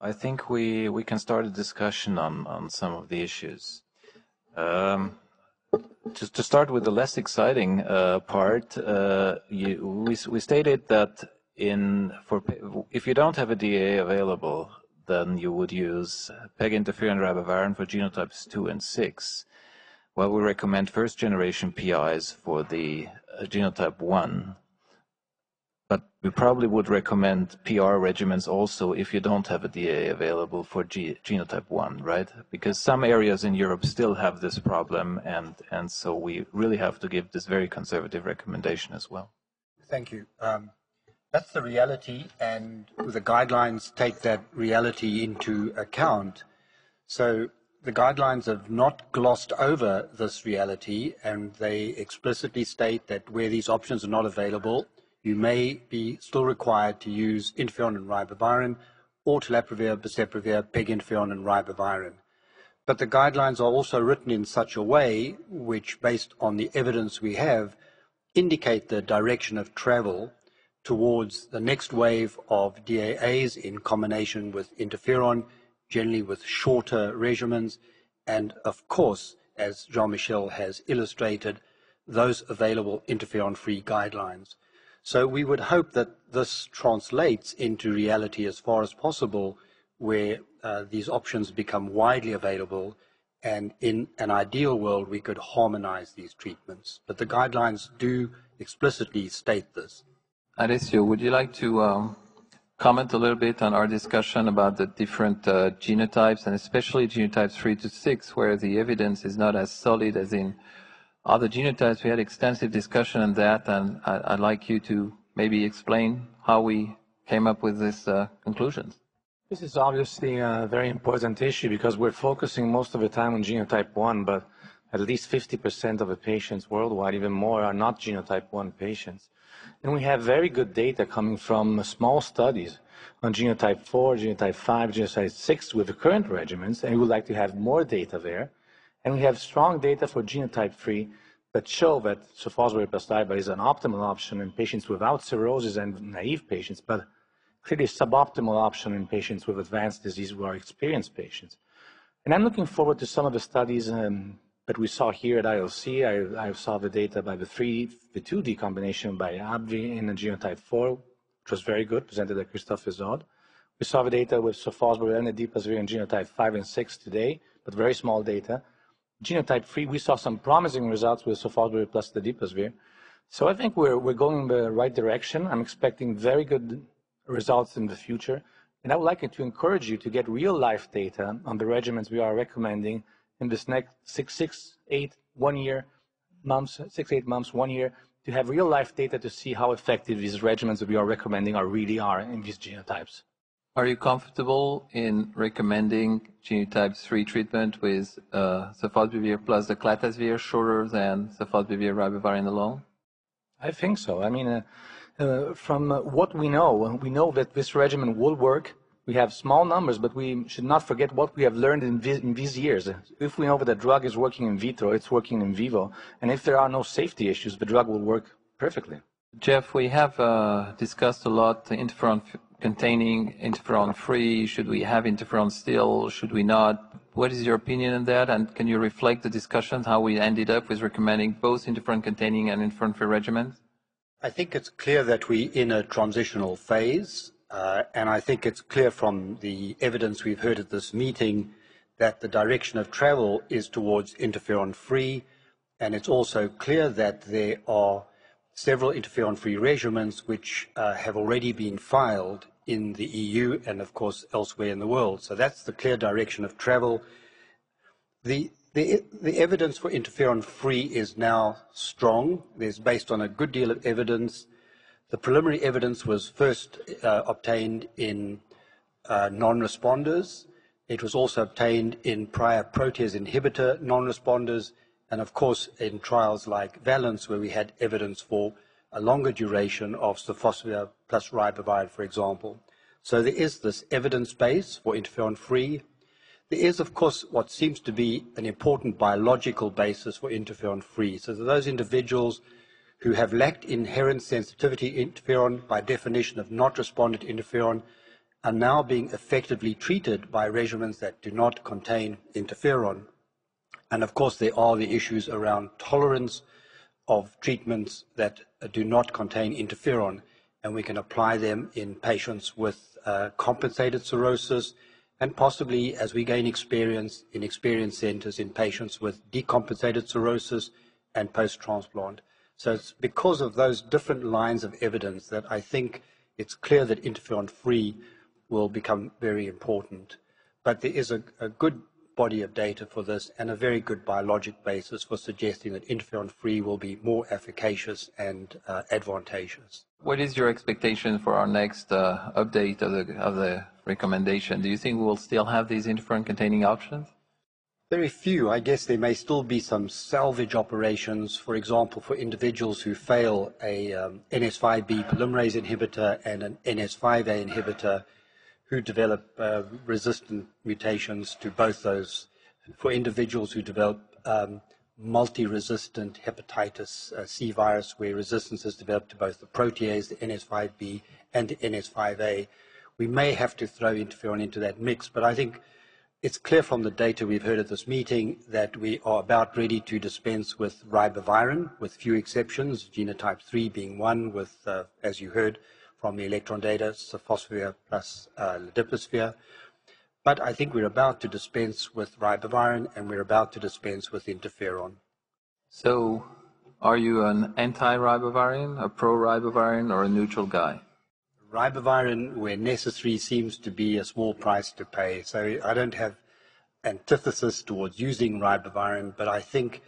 I think we can start a discussion on some of the issues. Just to start with the less exciting part, we stated that if you don't have a DA available, then you would use PEG interferon ribavirin for genotypes 2 and 6. Well, we recommend first-generation PIs for the genotype 1. But we probably would recommend PR regimens also if you don't have a DA available for genotype 1, right? Because some areas in Europe still have this problem, and so we really have to give this very conservative recommendation as well. Thank you. That's the reality, and the guidelines take that reality into account. So the guidelines have not glossed over this reality, and they explicitly state that where these options are not available, you may be still required to use interferon and ribavirin, or telaprevir, boceprevir, PEG interferon and ribavirin. But the guidelines are also written in such a way which, based on the evidence we have, indicate the direction of travel towards the next wave of DAAs in combination with interferon, generally with shorter regimens, and of course, as Jean-Michel has illustrated, those available interferon-free guidelines. So we would hope that this translates into reality as far as possible, where these options become widely available, and in an ideal world we could harmonize these treatments. But the guidelines do explicitly state this. Alessio, would you like to comment a little bit on our discussion about the different genotypes, and especially genotypes 3 to 6, where the evidence is not as solid as in other genotypes? We had extensive discussion on that, and I'd like you to maybe explain how we came up with these conclusions. This is obviously a very important issue because we're focusing most of the time on genotype 1, but at least 50% of the patients worldwide, even more, are not genotype 1 patients. And we have very good data coming from small studies on genotype 4, genotype 5, genotype 6 with the current regimens, and we would like to have more data there. And we have strong data for genotype 3 that show that sulfosylate plus ribavirin is an optimal option in patients without cirrhosis and naive patients, but clearly suboptimal option in patients with advanced disease who are experienced patients. And I'm looking forward to some of the studies that we saw here at ILC. I saw the data by the 2D combination by AbbVie in the genotype 4, which was very good, presented by Christophe Izod. We saw the data with sulfosylate and dipasvir in genotype 5 and 6 today, but very small data. Genotype 3, we saw some promising results with sulfosylate plus the dipasvir. So I think we're going in the right direction. I'm expecting very good results in the future. And I would like to encourage you to get real-life data on the regimens we are recommending in this next 6, 8 months, 8 months, 1 year, to have real-life data to see how effective these regimens that we are recommending really are in these genotypes. Are you comfortable in recommending genotype 3 treatment with sulfosylate plus the clatazvir shorter than sulfosylate ribavirin alone? I think so. I mean, from what we know that this regimen will work. We have small numbers, but we should not forget what we have learned in these years. If we know that the drug is working in vitro, it's working in vivo, and if there are no safety issues, the drug will work perfectly. Jeff, we have discussed a lot the interferon containing, interferon free. Should we have interferon still? Should we not? What is your opinion on that? And can you reflect the discussion, how we ended up with recommending both interferon containing and interferon free regimens? I think it's clear that we're in a transitional phase. And I think it's clear from the evidence we've heard at this meeting that the direction of travel is towards interferon-free, and it's also clear that there are several interferon-free regimens which have already been filed in the EU and, of course, elsewhere in the world. So that's the clear direction of travel. The evidence for interferon-free is now strong. There's based on a good deal of evidence. The preliminary evidence was first obtained in non-responders. It was also obtained in prior protease inhibitor non-responders, and of course in trials like Valence, where we had evidence for a longer duration of sulfosylate plus ribavirin, for example. So there is this evidence base for interferon-free. There is, of course, what seems to be an important biological basis for interferon-free. So those individuals who have lacked inherent sensitivity to interferon, by definition have not responded to interferon, are now being effectively treated by regimens that do not contain interferon. And of course, there are the issues around tolerance of treatments that do not contain interferon, and we can apply them in patients with compensated cirrhosis, and possibly, as we gain experience in experience centers, in patients with decompensated cirrhosis and post-transplant. So it's because of those different lines of evidence that I think it's clear that interferon-free will become very important. But there is a good body of data for this and a very good biologic basis for suggesting that interferon-free will be more efficacious and advantageous. What is your expectation for our next update of the recommendation? Do you think we will still have these interferon-containing options? Very few. I guess there may still be some salvage operations, for example, for individuals who fail a NS5B polymerase inhibitor and an NS5A inhibitor, who develop resistant mutations to both those, for individuals who develop multi-resistant hepatitis C virus, where resistance is developed to both the protease, the NS5B, and the NS5A. We may have to throw interferon into that mix, but I think it's clear from the data we've heard at this meeting that we are about ready to dispense with ribavirin, with few exceptions, genotype 3 being one, with, as you heard from the electron data, sofosbuvir plus ledipasvir. But I think we're about to dispense with ribavirin, and we're about to dispense with interferon. So are you an anti-ribavirin, a pro-ribavirin, or a neutral guy? Ribavirin, where necessary, seems to be a small price to pay. So I don't have antithesis towards using ribavirin, but I think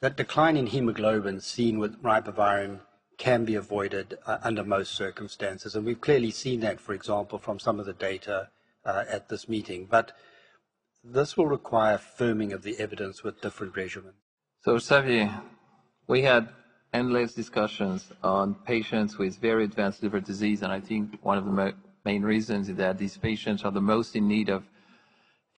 that decline in hemoglobin seen with ribavirin can be avoided under most circumstances. And we've clearly seen that, for example, from some of the data at this meeting. But this will require firming of the evidence with different regimens. So, Xavier, we had endless discussions on patients with very advanced liver disease, and I think one of the main reasons is that these patients are the most in need of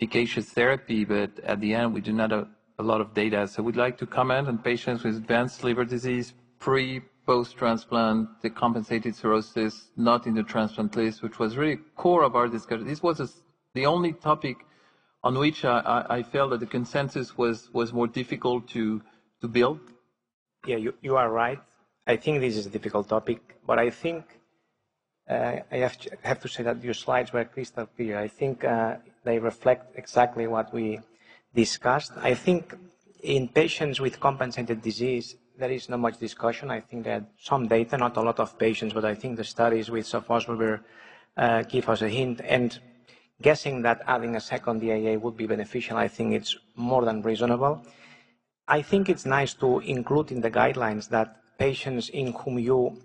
efficacious therapy, but at the end we do not have a lot of data. So we'd like to comment on patients with advanced liver disease, post-transplant, the compensated cirrhosis, not in the transplant list, which was really core of our discussion. This was the only topic on which I felt that the consensus was more difficult to build. Yeah, you are right. I think this is a difficult topic, but I think I have to say that your slides were crystal clear. I think they reflect exactly what we discussed. I think in patients with compensated disease, there is not much discussion. I think that some data, not a lot of patients, but I think the studies with sofosbuvir give us a hint. And guessing that adding a second DAA would be beneficial, I think it's more than reasonable. I think it's nice to include in the guidelines that patients in whom you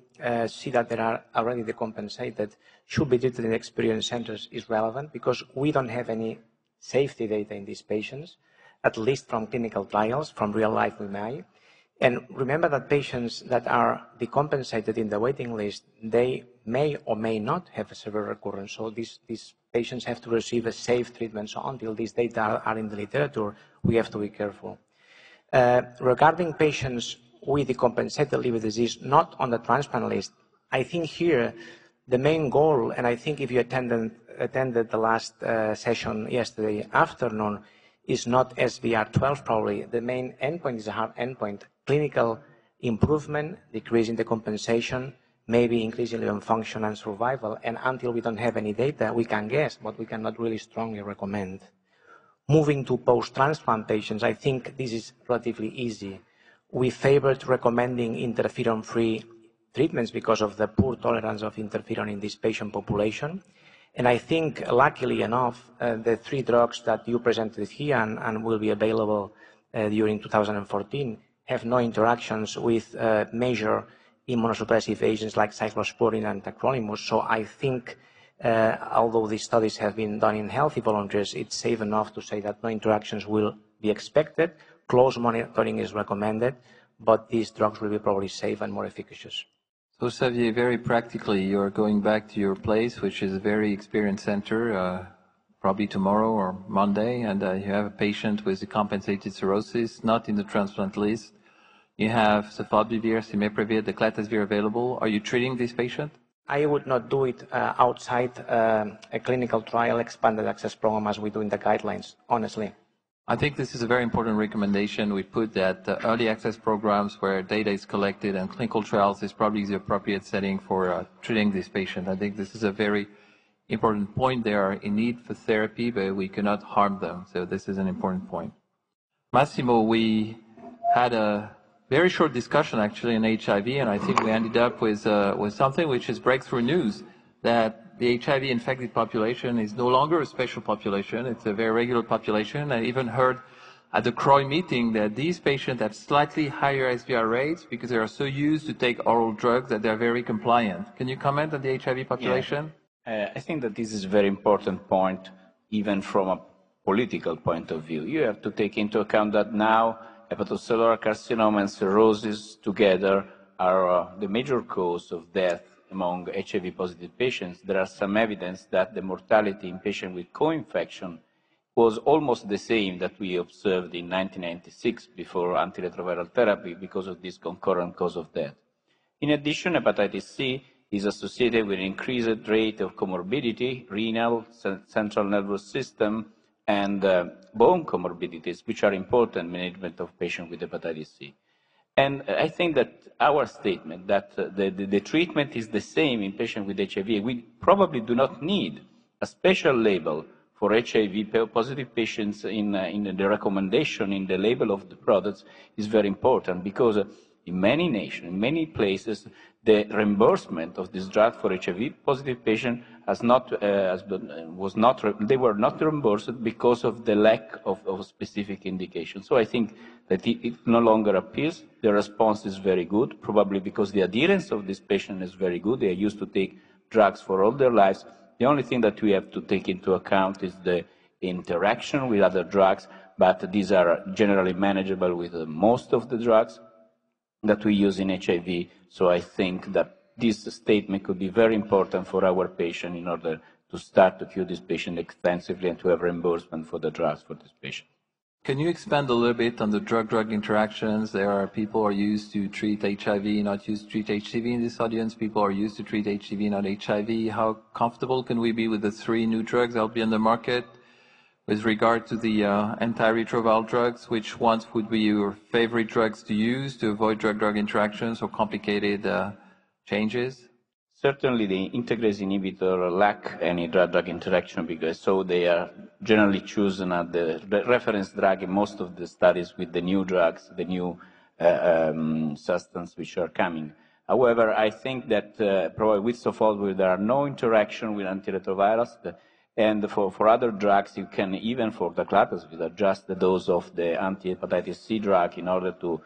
see that they are already decompensated should be treated in experience centers is relevant, because we don't have any safety data in these patients, at least from clinical trials. From real life we may. And remember that patients that are decompensated in the waiting list, they may or may not have a severe recurrence. So these patients have to receive a safe treatment. So until these data are in the literature, we have to be careful. Regarding patients with decompensated liver disease not on the transplant list, I think here the main goal, and I think if you attended the last session yesterday afternoon, is not SVR12 probably. The main endpoint is a hard endpoint. Clinical improvement, decrease in decompensation, maybe increase in liver function and survival. And until we don't have any data, we can guess, but we cannot really strongly recommend. Moving to post-transplant patients, I think this is relatively easy. We favored recommending interferon-free treatments because of the poor tolerance of interferon in this patient population. And I think, luckily enough, the 3 drugs that you presented here and will be available during 2014 have no interactions with major immunosuppressive agents like cyclosporine and tacrolimus. So I think, although these studies have been done in healthy volunteers, it's safe enough to say that no interactions will be expected. Close monitoring is recommended, but these drugs will be probably safe and more efficacious. So, Xavier, very practically, you're going back to your place, which is a very experienced center, probably tomorrow or Monday, and you have a patient with a compensated cirrhosis, not in the transplant list. You have sofosbuvir, cimeprevir, declatasvir available. Are you treating this patient? I would not do it outside a clinical trial expanded access program as we do in the guidelines, honestly. I think this is a very important recommendation. We put that early access programs where data is collected and clinical trials is probably the appropriate setting for treating this patient. I think this is a very important point. They are in need for therapy, but we cannot harm them. So this is an important point. Massimo, we had a very short discussion actually on HIV, and I think we ended up with something which is breakthrough news, that the HIV-infected population is no longer a special population. It's a very regular population. I even heard at the CROI meeting that these patients have slightly higher SVR rates because they are so used to take oral drugs that they're very compliant. Can you comment on the HIV population? Yeah. I think that this is a very important point, even from a political point of view. You have to take into account that now hepatocellular carcinoma and cirrhosis together are the major cause of death among HIV-positive patients. There are some evidence that the mortality in patients with co-infection was almost the same that we observed in 1996 before antiretroviral therapy because of this concurrent cause of death. In addition, hepatitis C is associated with an increased rate of comorbidity, renal, central nervous system, and bone comorbidities, which are important management of patients with hepatitis C. And I think that our statement that the treatment is the same in patients with HIV, we probably do not need a special label for HIV-positive patients in the recommendation, in the label of the products, is very important because in many nations, in many places, the reimbursement of this drug for HIV-positive patients they were not reimbursed because of the lack of specific indication. So I think that it no longer appears. The response is very good, probably because the adherence of this patient is very good. They are used to take drugs for all their lives. The only thing that we have to take into account is the interaction with other drugs, but these are generally manageable with most of the drugs that we use in HIV. So I think that this statement could be very important for our patient in order to start to cure this patient extensively and to have reimbursement for the drugs for this patient. Can you expand a little bit on the drug-drug interactions? There are people who are used to treat HIV, not used to treat HCV in this audience. People are used to treat HCV, not HIV. How comfortable can we be with the 3 new drugs that will be on the market? With regard to the antiretroviral drugs, which ones would be your favorite drugs to use to avoid drug-drug interactions or complicated changes? Certainly the integrase inhibitor lack any drug-drug interaction because so they are generally chosen as the reference drug in most of the studies with the new drugs, the new substance which are coming. However, I think that probably with Sofosbuvir there are no interaction with antiretrovirals. And for other drugs, you can, even for daclatasvir, adjust the dose of the anti-hepatitis C drug in order to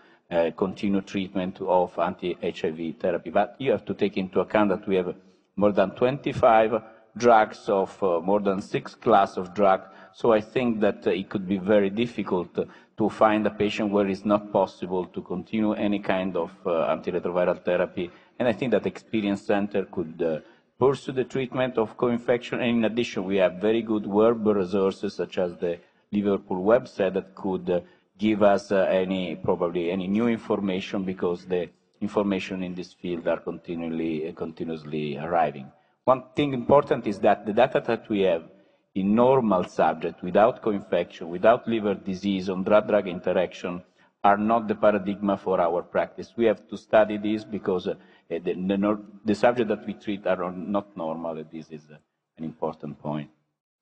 continue treatment of anti-HIV therapy. But you have to take into account that we have more than 25 drugs of more than 6 classes of drugs. So I think that it could be very difficult to find a patient where it's not possible to continue any kind of antiretroviral therapy. And I think that Experience Center could pursue the treatment of co-infection. And in addition, we have very good wearable resources such as the Liverpool website that could give us probably any new information because the information in this field are continuously arriving. One thing important is that the data that we have in normal subjects without co-infection, without liver disease, on drug-drug interaction are not the paradigm for our practice. We have to study this because the subjects that we treat are not normal, and this is an important point.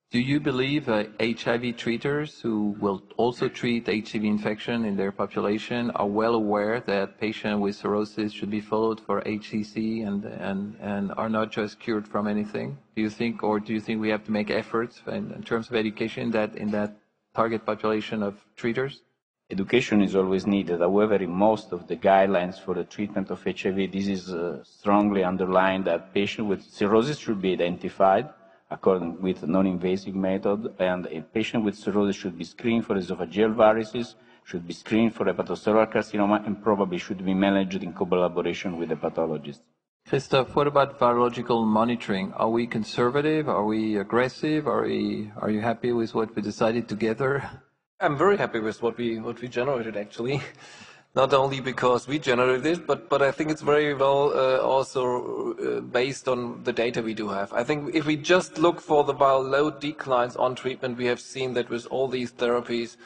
Do you believe HIV treaters who will also treat HCV infection in their population are well aware that patients with cirrhosis should be followed for HCC and are not just cured from anything? Do you think we have to make efforts in terms of education in that target population of treaters? Education is always needed. However, in most of the guidelines for the treatment of HIV, this is strongly underlined that patients with cirrhosis should be identified according with non-invasive method, and a patient with cirrhosis should be screened for esophageal varices, should be screened for hepatocellular carcinoma, and probably should be managed in collaboration with the pathologist. Christophe, what about virological monitoring? Are we conservative? Are we aggressive? Are you happy with what we decided together? I'm very happy with what we generated, actually. not only because we generated it, but I think it's very well also based on the data we do have. I think if we just look for the viral load declines on treatment, we have seen that with all these therapies,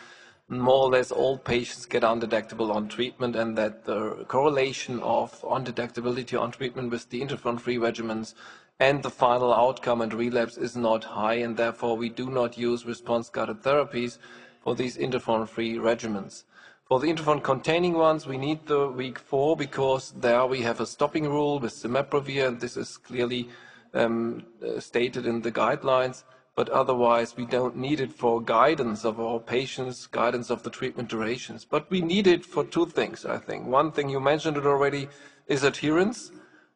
more or less all patients get undetectable on treatment, and that the correlation of undetectability on treatment with the interferon-free regimens and the final outcome and relapse is not high, and therefore we do not use response-guided therapies for these interferon-free regimens. For the interferon-containing ones, we need the week 4 because there we have a stopping rule with simapravir, and this is clearly stated in the guidelines. But otherwise, we don't need it for guidance of our patients, guidance of the treatment durations. But we need it for 2 things, I think. One thing, you mentioned it already, is adherence.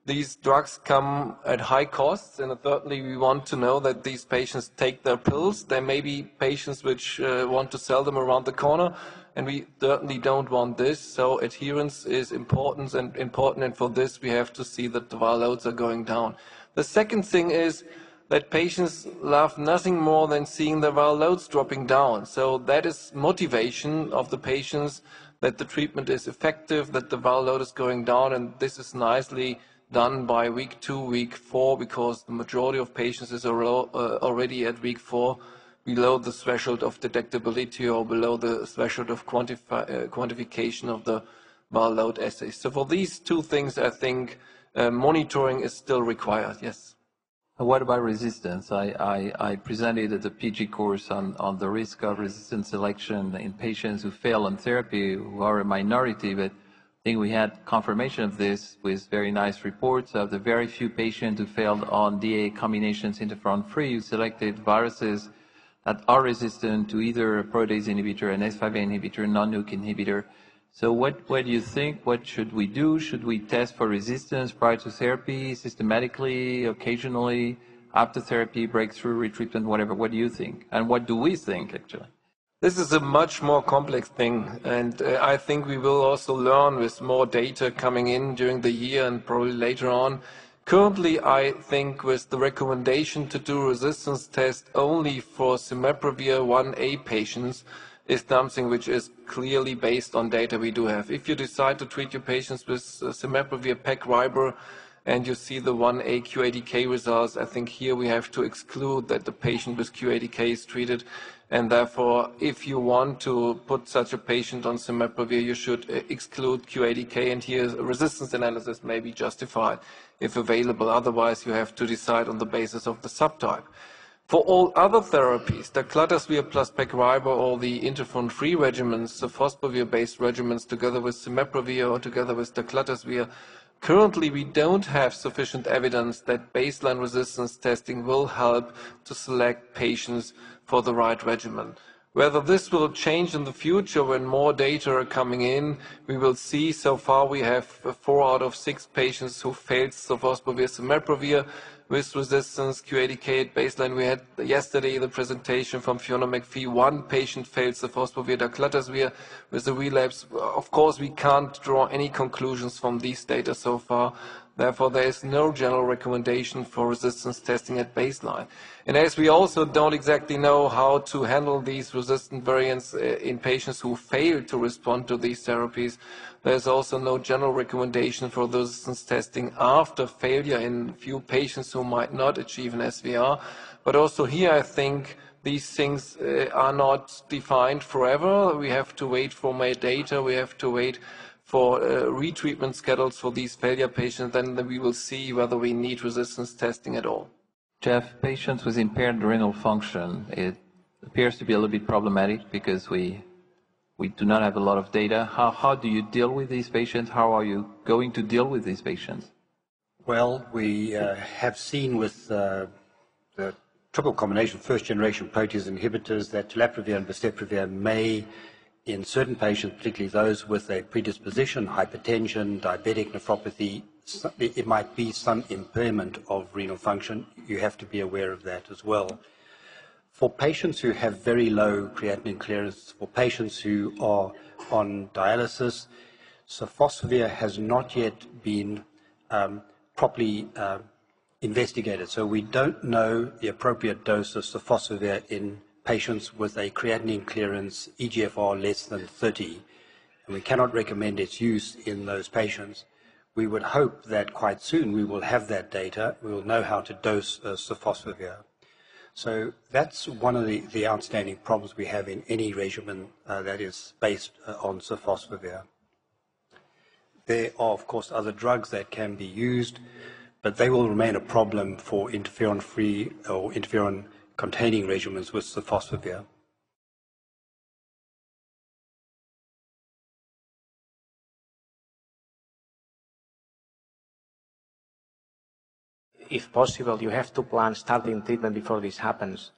These drugs come at high costs, and thirdly, we want to know that these patients take their pills. There may be patients which want to sell them around the corner, and we certainly don't want this. So adherence is important, and for this, we have to see that the viral loads are going down. The second thing is that patients love nothing more than seeing the viral loads dropping down. So that is motivation of the patients, that the treatment is effective, that the viral load is going down, and this is nicely done by week 2, week 4, because the majority of patients is already at week 4 below the threshold of detectability or below the threshold of quantification of the viral load assays. So for these 2 things, I think monitoring is still required, yes. What about resistance? I presented at the PG course on the risk of resistant selection in patients who fail on therapy, who are a minority, but I think we had confirmation of this with very nice reports of the very few patients who failed on DA combinations interferon-free, who selected viruses that are resistant to either a protease inhibitor, an S5A inhibitor, non-nuc inhibitor. So what do you think? What should we do? Should we test for resistance prior to therapy, systematically, occasionally, after therapy, breakthrough, retreatment, whatever? What do you think? And what do we think, actually? This is a much more complex thing, and I think we will also learn with more data coming in during the year and probably later on. Currently, I think with the recommendation to do resistance test only for simapravir 1A patients, is something which is clearly based on data we do have. If you decide to treat your patients with simapravir peg-riber and you see the 1A Q80K results, I think here we have to exclude that the patient with Q80K is treated, and therefore if you want to put such a patient on simapravir, you should exclude Q80K, and here a resistance analysis may be justified if available. Otherwise you have to decide on the basis of the subtype. For all other therapies, the daclatasvir plus peg-riber or the interferon-free regimens, the fosbuvir-based regimens together with simapravir or together with the daclatasvir, currently we don't have sufficient evidence that baseline resistance testing will help to select patients for the right regimen. Whether this will change in the future when more data are coming in, we will see. So far we have 4 out of 6 patients who failed sofosbuvir simapravir with resistance Q80K at baseline. We had yesterday the presentation from Fiona McPhee. 1 patient failed sofosbuvir daclatasvir with a relapse. Of course, we can't draw any conclusions from these data so far. Therefore, there is no general recommendation for resistance testing at baseline. And as we also don't exactly know how to handle these resistant variants in patients who fail to respond to these therapies, there's also no general recommendation for resistance testing after failure in few patients who might not achieve an SVR. But also here, I think these things are not defined forever. We have to wait for more data. We have to wait for retreatment schedules for these failure patients. Then we will see whether we need resistance testing at all. Jeff, patients with impaired renal function, it appears to be a little bit problematic because we do not have a lot of data. How do you deal with these patients? How are you going to deal with these patients? Well, we have seen with the triple combination first-generation protease inhibitors that telaprevir and boceprevir may, in certain patients, particularly those with a predisposition, hypertension, diabetic nephropathy, it might be some impairment of renal function. You have to be aware of that as well. For patients who have very low creatinine clearance, for patients who are on dialysis, sofosbuvir has not yet been properly investigated. So we don't know the appropriate dose of sofosbuvir in patients with a creatinine clearance eGFR less than 30. and we cannot recommend its use in those patients. We would hope that quite soon we will have that data. We will know how to dose sofosbuvir. So that's one of the outstanding problems we have in any regimen that is based on sofosbuvir. There are, of course, other drugs that can be used, but they will remain a problem for interferon-free or interferon-containing regimens with sofosbuvir. If possible, you have to plan starting treatment before this happens.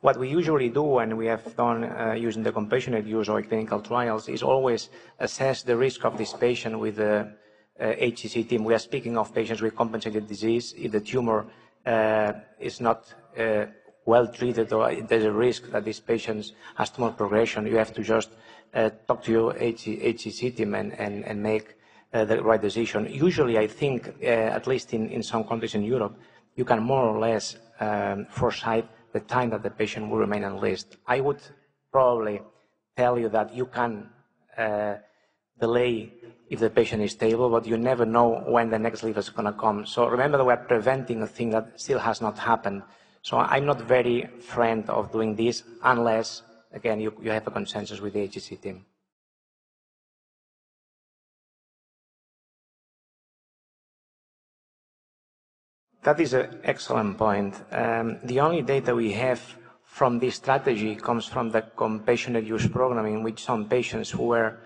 What we usually do, and we have done using the compassionate use or clinical trials, is always assess the risk of this patient with the HCC team. We are speaking of patients with compensated disease. If the tumor is not well treated or there's a risk that this patient has tumor progression, you have to just talk to your HCC team and make the right decision. Usually, I think, at least in some countries in Europe, you can more or less foresight the time that the patient will remain on list. I would probably tell you that you can delay if the patient is stable, but you never know when the next leave is going to come. So remember that we're preventing a thing that still has not happened. So I'm not very friend of doing this unless, again, you have a consensus with the HCC team. That is an excellent point. The only data we have from this strategy comes from the compassionate use program, in which some patients who were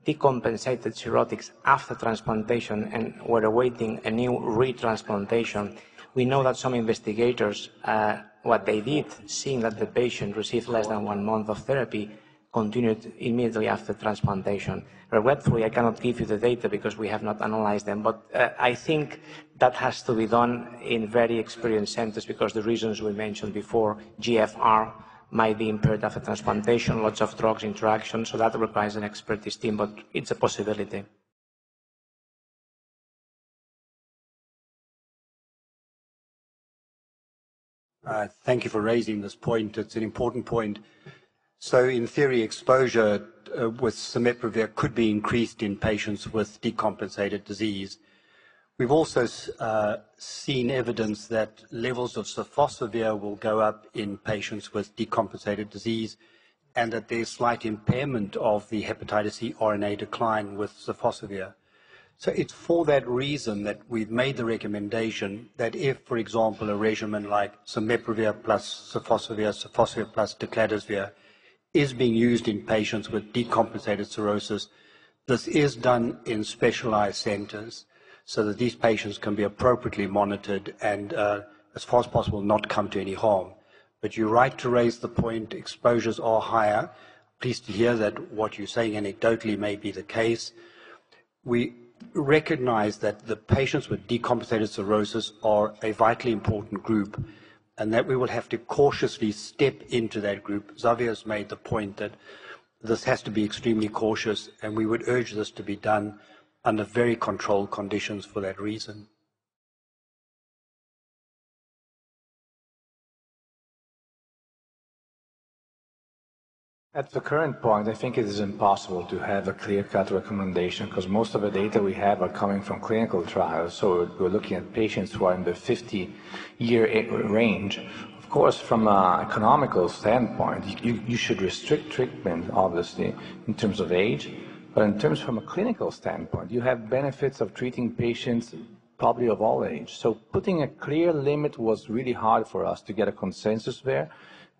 decompensated cirrhotics after transplantation and were awaiting a new retransplantation. We know that some investigators, what they did, seeing that the patient received less than 1 month of therapy, continued immediately after transplantation. Regretfully, I cannot give you the data because we have not analyzed them, but I think that has to be done in very experienced centers because the reasons we mentioned before, GFR might be impaired after transplantation, lots of drugs interaction, so that requires an expertise team, but it's a possibility. Thank you for raising this point. It's an important point. So in theory, exposure with cimeprevir could be increased in patients with decompensated disease. We've also seen evidence that levels of sofosbuvir will go up in patients with decompensated disease and that there's slight impairment of the hepatitis C RNA decline with sofosbuvir. So it's for that reason that we've made the recommendation that if, for example, a regimen like cimeprevir plus sofosbuvir, sofosbuvir plus decladisvir is being used in patients with decompensated cirrhosis, this is done in specialized centers so that these patients can be appropriately monitored and, as far as possible, not come to any harm. But you're right to raise the point, exposures are higher. Pleased to hear that what you're saying anecdotally may be the case. We recognize that the patients with decompensated cirrhosis are a vitally important group and that we will have to cautiously step into that group. Xavier has made the point that this has to be extremely cautious, and we would urge this to be done under very controlled conditions for that reason. At the current point, I think it is impossible to have a clear-cut recommendation because most of the data we have are coming from clinical trials. So we're looking at patients who are in the 50-year range. Of course, from an economical standpoint, you should restrict treatment, obviously, in terms of age. But in terms from a clinical standpoint, you have benefits of treating patients probably of all age. So putting a clear limit was really hard for us to get a consensus there.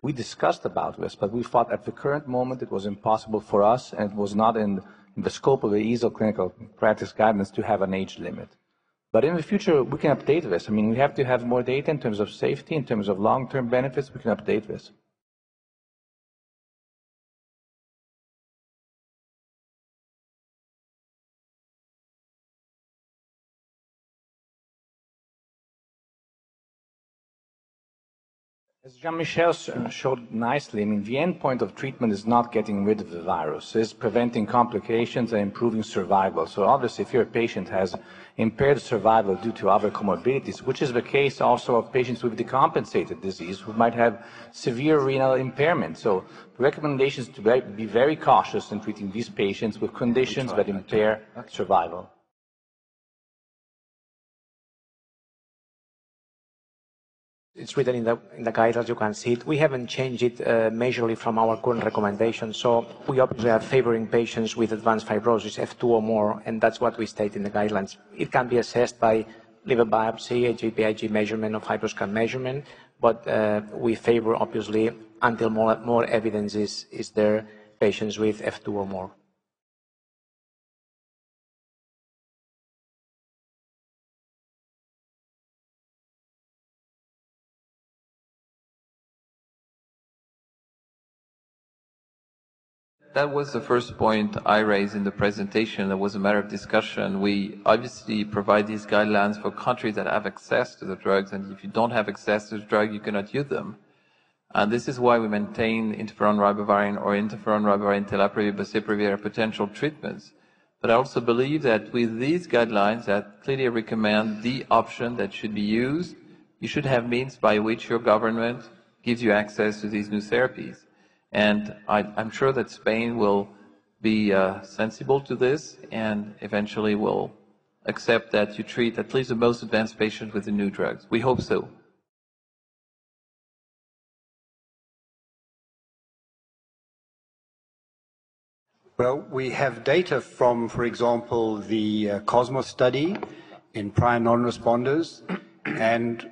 We discussed about this, but we thought at the current moment it was impossible for us, and it was not in the scope of the EASL clinical practice guidance to have an age limit. But in the future, we can update this. I mean, we have to have more data in terms of safety, in terms of long-term benefits. We can update this. As Jean-Michel showed nicely, I mean, the end point of treatment is not getting rid of the virus, it's preventing complications and improving survival. So obviously, if your patient has impaired survival due to other comorbidities, which is the case also of patients with decompensated disease who might have severe renal impairment. So the recommendation is to be very cautious in treating these patients with conditions that impair survival. It's written in the guidelines, you can see it. We haven't changed it majorly from our current recommendations. So we obviously are favoring patients with advanced fibrosis, F2 or more, and that's what we state in the guidelines. It can be assessed by liver biopsy, HBIG measurement or fibroscan measurement, but we favor, obviously, until more evidence is there, patients with F2 or more. That was the first point I raised in the presentation. That was a matter of discussion. We obviously provide these guidelines for countries that have access to the drugs, and if you don't have access to the drug, you cannot use them. And this is why we maintain interferon ribavirin or interferon ribavirin telaprevir, boceprevir potential treatments. But I also believe that with these guidelines that clearly recommend the option that should be used, you should have means by which your government gives you access to these new therapies. And I'm sure that Spain will be sensible to this and eventually will accept that you treat at least the most advanced patients with the new drugs. We hope so. Well, we have data from, for example, the Cosmos study in prior non-responders, and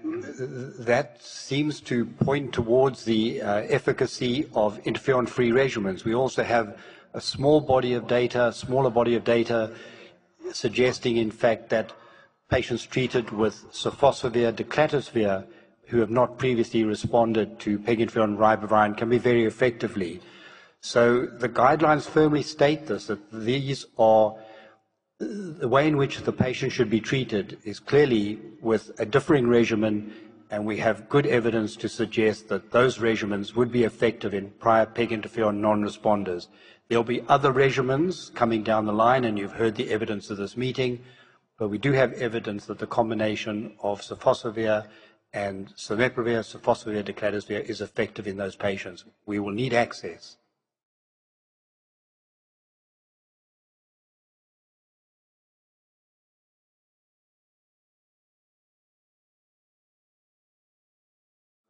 that seems to point towards the efficacy of interferon-free regimens. We also have a smaller body of data suggesting, in fact, that patients treated with sofosbuvir, declatosvir, who have not previously responded to peg interferon ribavirin can be very effectively. So the guidelines firmly state this, that these are the way in which the patient should be treated is clearly with a differing regimen, and we have good evidence to suggest that those regimens would be effective in prior peg interferon non-responders. There'll be other regimens coming down the line, and you've heard the evidence of this meeting, but we do have evidence that the combination of sofosbuvir and someprevir, sofosbuvir, declatosvir is effective in those patients. We will need access.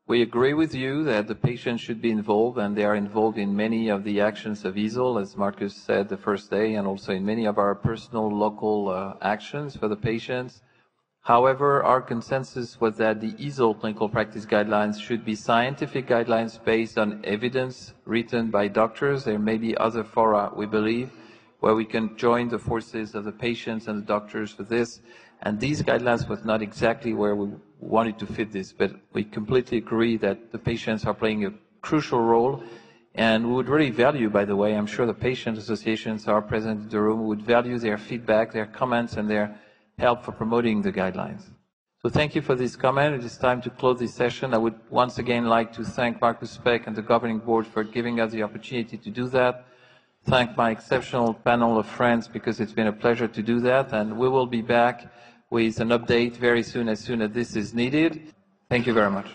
We agree with you that the patients should be involved, and they are involved in many of the actions of EASL, as Marcus said the first day, and also in many of our personal local actions for the patients. However, our consensus was that the EASL clinical practice guidelines should be scientific guidelines based on evidence written by doctors. There may be other fora, we believe, where we can join the forces of the patients and the doctors for this. And these guidelines was not exactly where we wanted to fit this, but we completely agree that the patients are playing a crucial role. And we would really value, by the way, I'm sure the patient associations are present in the room, would value their feedback, their comments, and their help for promoting the guidelines. So thank you for this comment. It is time to close this session. I would once again like to thank Marcus Speck and the governing board for giving us the opportunity to do that. Thank my exceptional panel of friends, because it's been a pleasure to do that. And we will be back with an update very soon as this is needed. Thank you very much.